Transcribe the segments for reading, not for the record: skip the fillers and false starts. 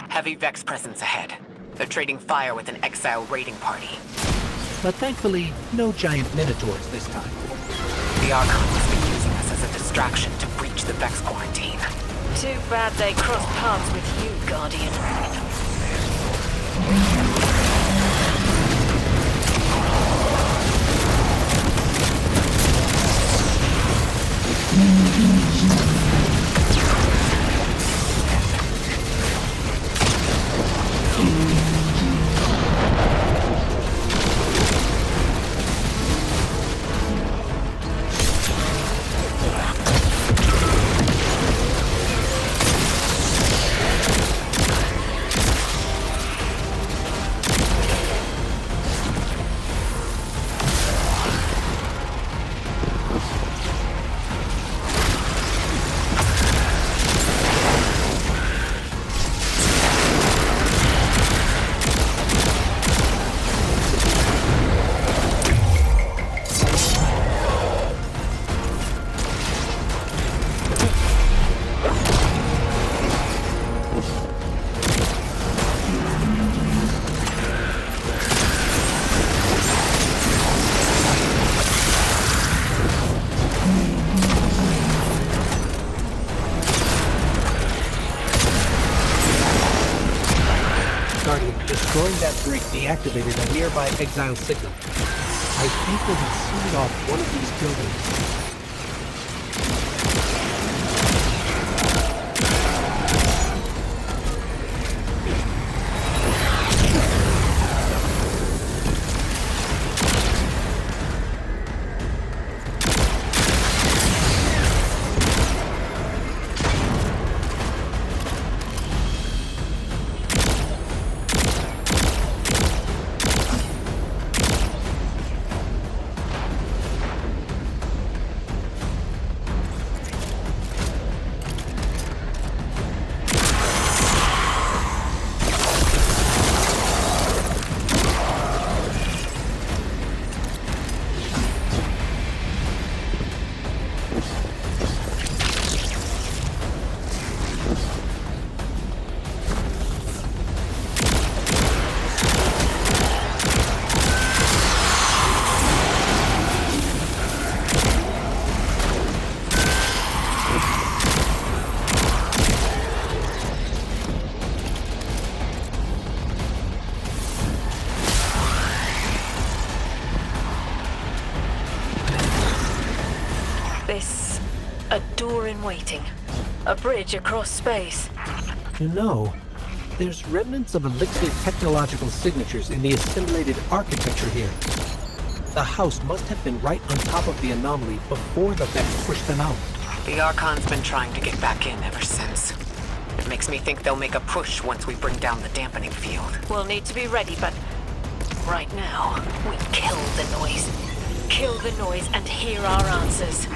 Heavy Vex presence ahead. They're trading fire with an exile raiding party. But thankfully, no giant minotaurs this time. The Archon must be using us as a distraction to breach the Vex quarantine. Too bad they crossed paths with you, Guardian. Destroying that break deactivated a nearby exile signal. I think we'll be sealed off one of these buildings. A door in waiting. A bridge across space. You know, there's remnants of Elixir technological signatures in the assimilated architecture here. The house must have been right on top of the anomaly before the Vex pushed them out. The Archon's been trying to get back in ever since. It makes me think they'll make a push once we bring down the dampening field. We'll need to be ready, but right now, we kill the noise. Kill the noise and hear our answers.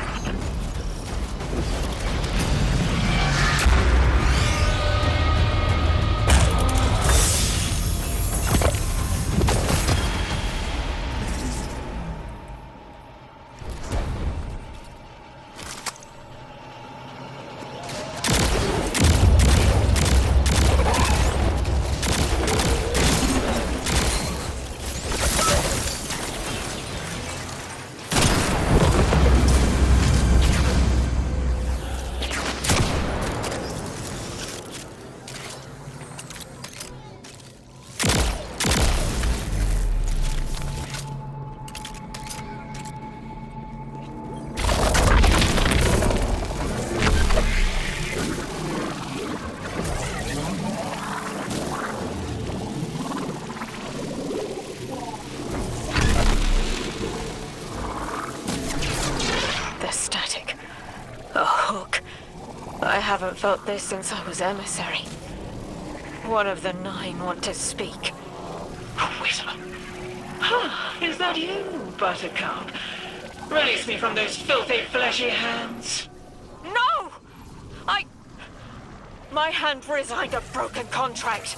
felt this since I was emissary. One of the 9 want to speak. Quitter. Ah, is that you, Buttercup? Release me from those filthy, fleshy hands. No! My hand resigned a broken contract.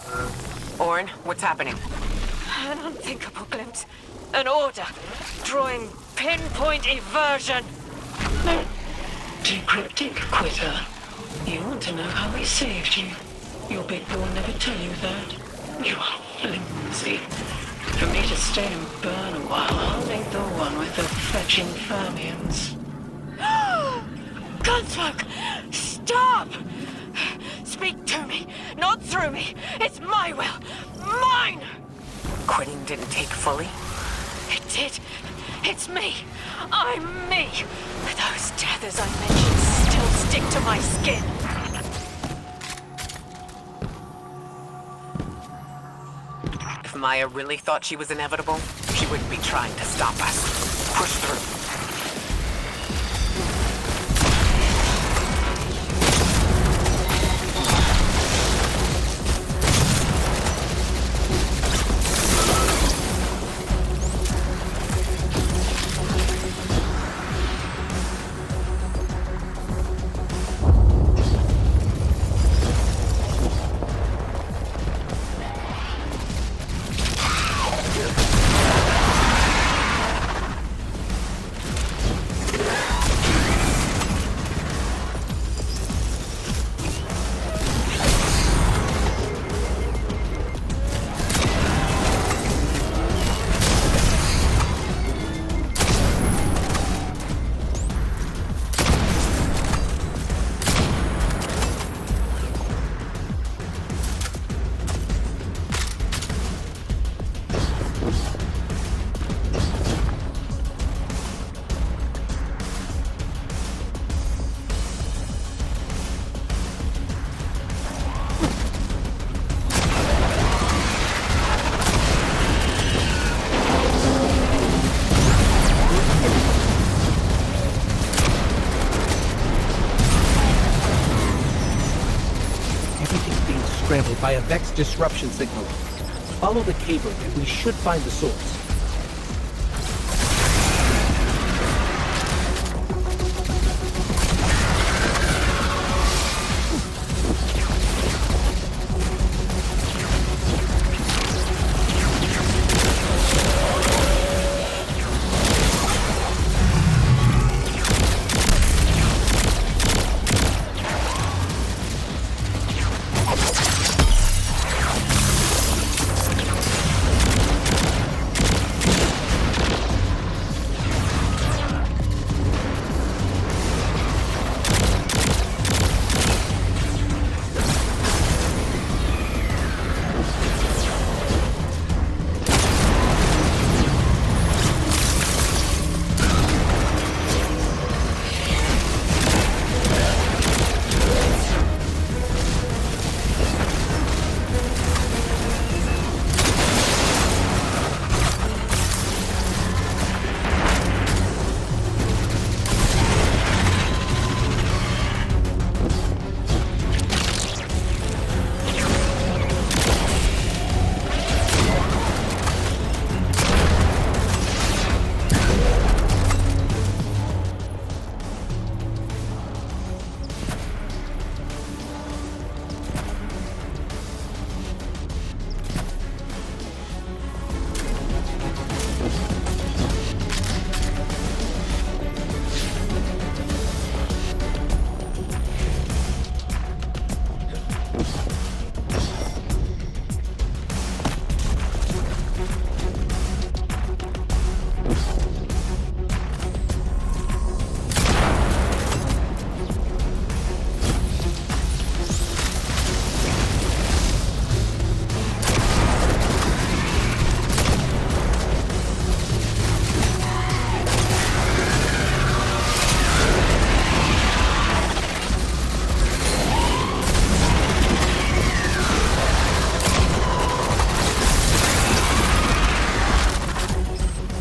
Orin, what's happening? An unthinkable glimpse. An order. Drawing pinpoint eversion. No. Too cryptic, Quitter. You want to know how we saved you. Your big boy will never tell you that. You are flimsy. For me to stay and burn a while, I'll make the one with the fetching fermions. Gunsmoke! Stop! Speak to me, not through me. It's my will. Mine! Quitting didn't take fully? It did. It's me. I'm me. Those tethers I mentioned still stick to my skin. If Maya really thought she was inevitable, she wouldn't be trying to stop us. Push through. Scrambled by a Vex disruption signal. Follow the cable and we should find the source.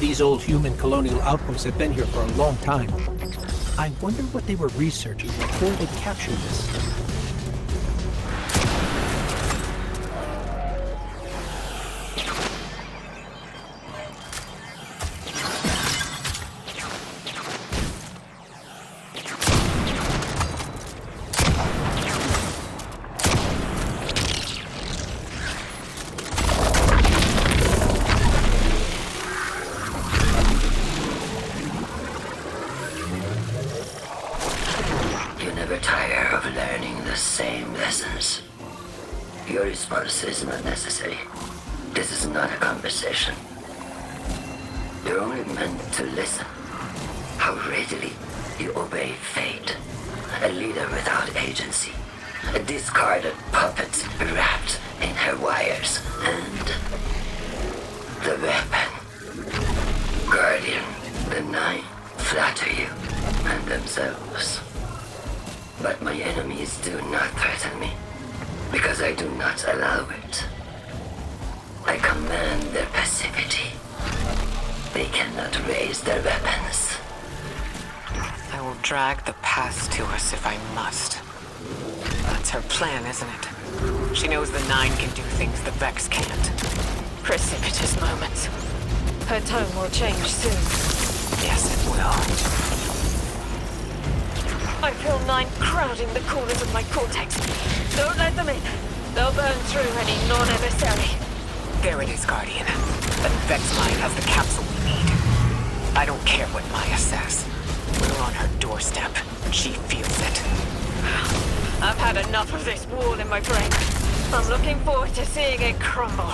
These old human colonial outposts have been here for a long time. I wonder what they were researching before they captured this. Your response is not necessary. This is not a conversation. You're only meant to listen. How readily you obey fate. A leader without agency. A discarded puppet wrapped in her wires. And the weapon. Guardian, the Nine flatter you and themselves. But my enemies do not threaten me, because I do not allow it. I command their passivity. They cannot raise their weapons. I will drag the past to us if I must. That's her plan, isn't it? She knows the Nine can do things the Vex can't. Precipitous moments. Her tone will change soon. Yes, it will. I feel Nine crowding the corners of my cortex. Don't let them in. They'll burn through any non-emissary. There it is, Guardian. The Vex Mind has the capsule we need. I don't care what Maya says. We're on her doorstep, and she feels it. I've had enough of this wall in my brain. I'm looking forward to seeing it crumble.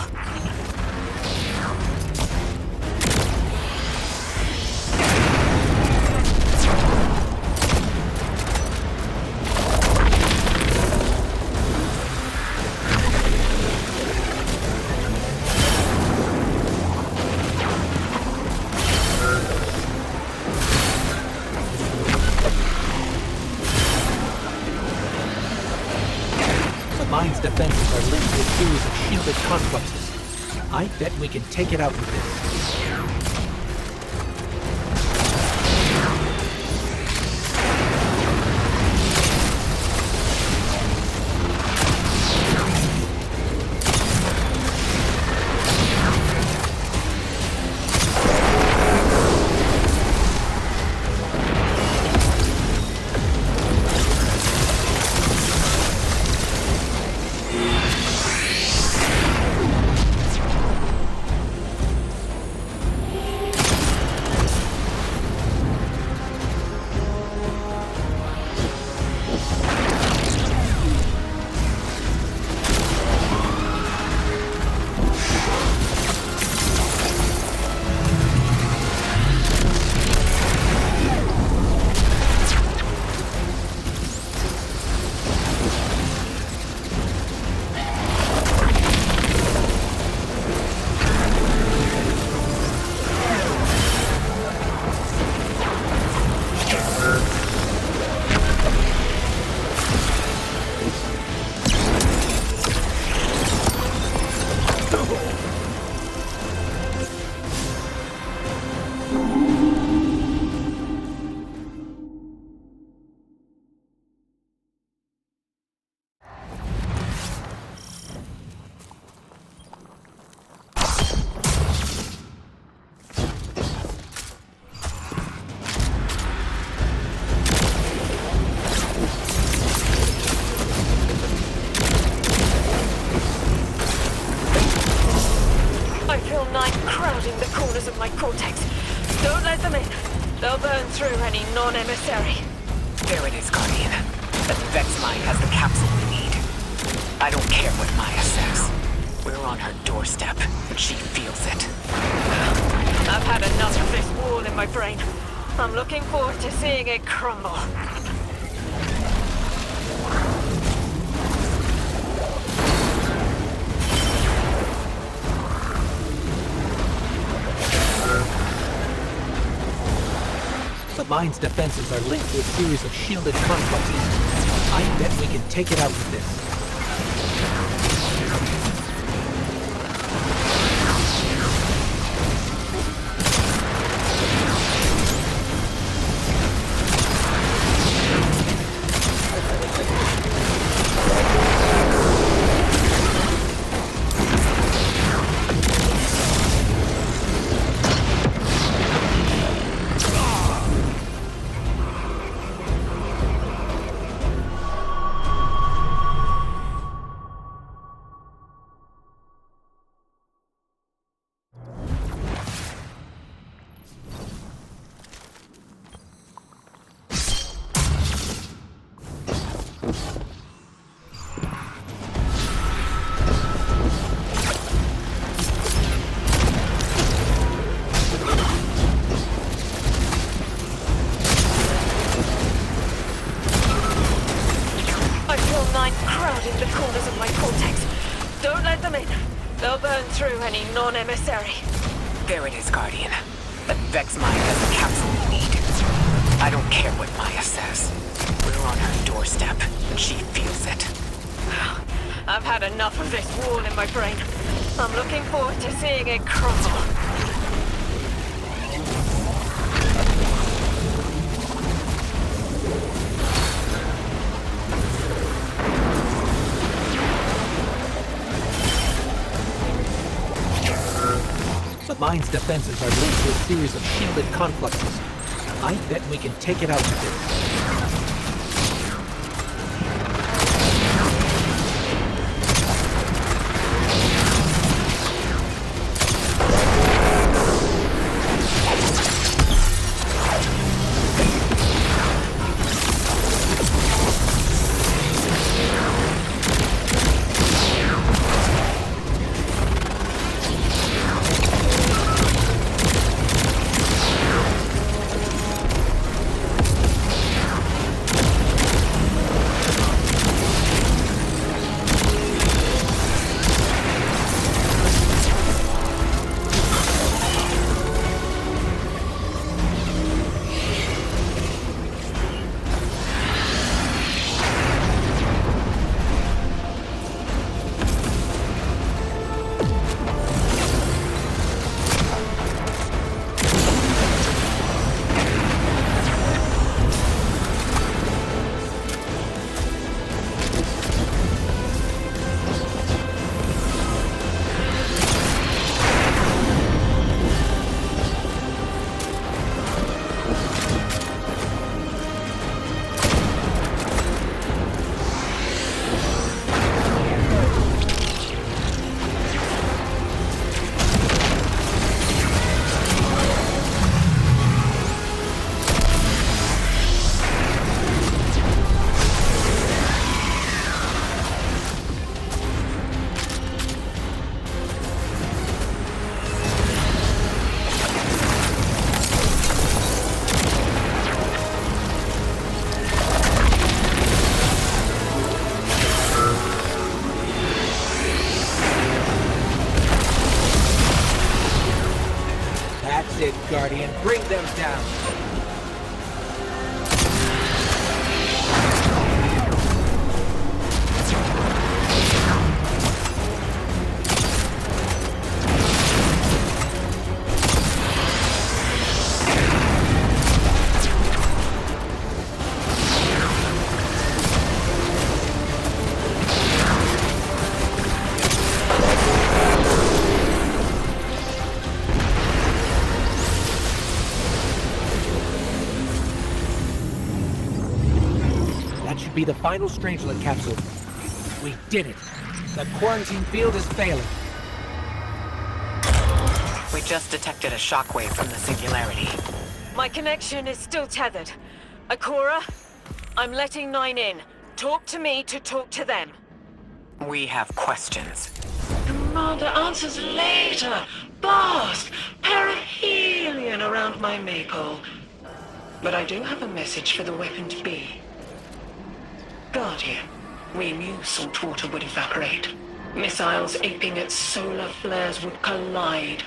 Mind's defenses are linked to a series of shielded complexes. I bet we can take it out with this. Crowding the corners of my cortex. Don't let them in. They'll burn through any non-emissary. There it is, Guardian. The Vex Mind has the capsule we need. I don't care what Maya says. We're on her doorstep, but she feels it. I've had enough of this wall in my brain. I'm looking forward to seeing it crumble. The Mind's defenses are linked to a series of shielded complexes. I bet we can take it out with this. Don't let them in. They'll burn through any non-emissary. There it is, Guardian. That Vex Maya has the capsule we need. I don't care what Maya says. We're on her doorstep, and she feels it. I've had enough of this wall in my brain. I'm looking forward to seeing it crumble. The mine's defenses are linked to a series of shielded confluxes. I bet we can take it out with this. That's it, Guardian. Bring them down. Be the final Strangelet capsule. We did it. The quarantine field is failing. We just detected a shockwave from the singularity. My connection is still tethered. Ikora, I'm letting 9 in. Talk to me to talk to them. We have questions. Commander, answers later. Blast! Perihelion around my maypole. But I do have a message for the weapon to be. Guardian, we knew saltwater would evaporate. Missiles aping at solar flares would collide.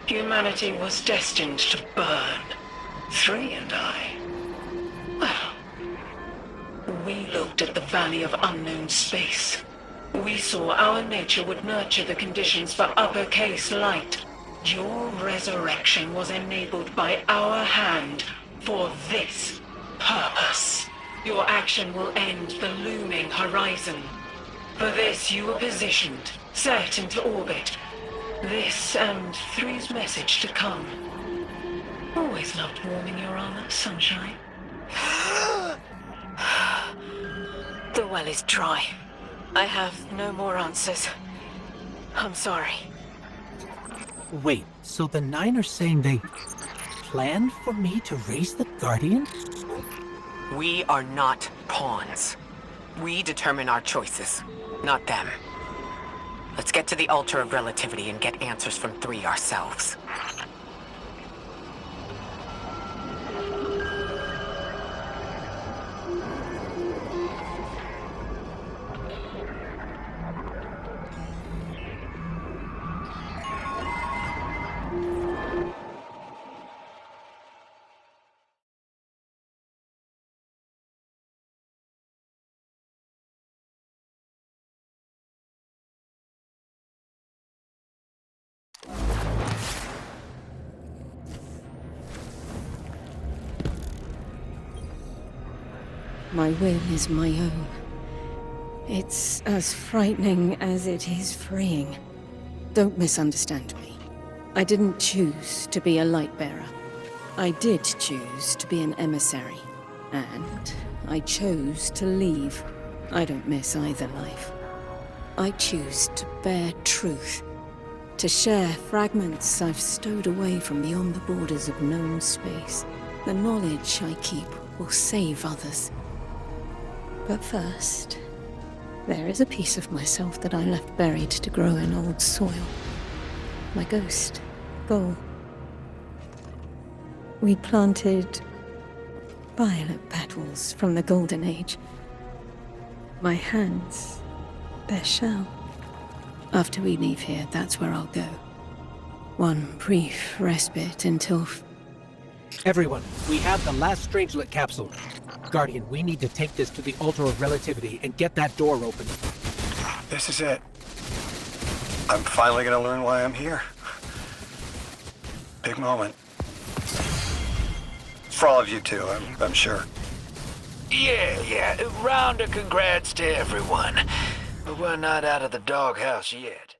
Humanity was destined to burn. 3 and I. Well, we looked at the Valley of Unknown Space. We saw our nature would nurture the conditions for uppercase light. Your resurrection was enabled by our hand for this purpose. Your action will end the looming horizon. For this, you were positioned, set into orbit. This and 3's message to come. Always loved warming your armor, Sunshine. The well is dry. I have no more answers. I'm sorry. Wait, so the 9 are saying they planned for me to raise the Guardian? We are not pawns. We determine our choices, not them. Let's get to the Altar of Relativity and get answers from 3 ourselves. My will is my own. It's as frightening as it is freeing. Don't misunderstand me. I didn't choose to be a light bearer. I did choose to be an emissary. And I chose to leave. I don't miss either life. I choose to bear truth. To share fragments I've stowed away from beyond the borders of known space. The knowledge I keep will save others. But first, there is a piece of myself that I left buried to grow in old soil. My ghost, Gol. We planted violet petals from the Golden Age. My hands, their shell. After we leave here, that's where I'll go. One brief respite until... Everyone, we have the last Strangelet capsule. Guardian, we need to take this to the Altar of Relativity and get that door open. This is it. I'm finally gonna learn why I'm here. Big moment. For all of you too, I'm sure. Yeah. Round of congrats to everyone. But we're not out of the doghouse yet.